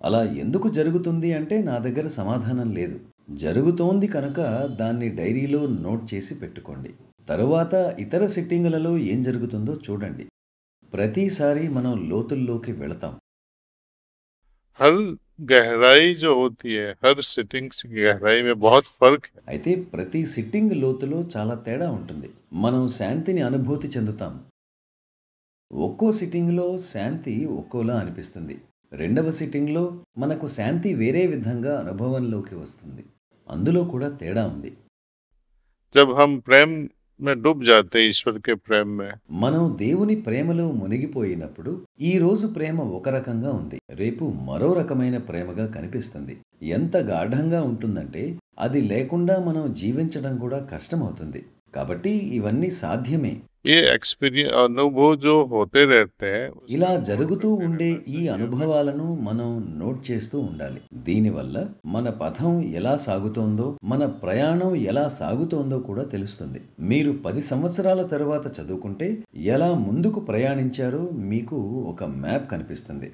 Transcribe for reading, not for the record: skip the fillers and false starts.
అలా ఎందుకు జరుగుతుంది అంటే నా దగ్గర సమాధానం లేదు. జరుగుతోంది కనుక దాన్ని డైరీలో నోట్ చేసి పెట్టుకోండి. తరువాత ఇతర సిట్టింగులలో ఏం జరుగుతుందో చూడండి. ప్రతిసారి మనం లోతుల్లోకి వెళతాం. हर गहराई जो होती है, हर सिटिंग्स की गहराई में बहुत फर्क है। అయితే ప్రతి సిట్టింగ్ లోతులో చాలా తేడా ఉంటుంది. మనం శాంతిని అనుభూతి చెందుతాం. ఒక్కో సిట్టింగ్‌లో శాంతి ఒక్కోలా అనిపిస్తుంది. రెండవ సిట్టింగ్‌లో మనకు శాంతి వేరే విధంగా అనుభవంలోకి వస్తుంది. అందులో కూడా తేడా ఉంది. जब हम प्रेम में डूब जाते हैं, ईश्वर के प्रेम में, మనం దేవుని ప్రేమలో మునిగిపోయినప్పుడు ఈ రోజు ప్రేమ ఒక రకంగా ఉంది. రేపు మరో రకమైన ప్రేమగా కనిపిస్తుంది. ఎంత గాఢంగా ఉంటుందంటే అది లేకుండా మనం జీవించడం కూడా కష్టమవుతుంది. కాబట్టి ఇవన్నీ సాధ్యమే. ये एक्सपीरियंस अनुभव जो होते रहते हैं ఇలా उसमें नोट జరుగుతూ करते ఉండే रहना ఈ चाहिए हमें। అనుభవాలను మనం నోట్ చేస్తూ ఉండాలి. దీనివల్ల మన పథం ఎలా సాగుతోందో, మన ప్రయాణం ఎలా సాగుతోందో కూడా తెలుస్తుంది. మీరు 10 సంవత్సరాల తరువాత చదువుకుంటే ఎలా ముందుకు ప్రయాణించారో మీకు ఒక మ్యాప్ కనిపిస్తుంది.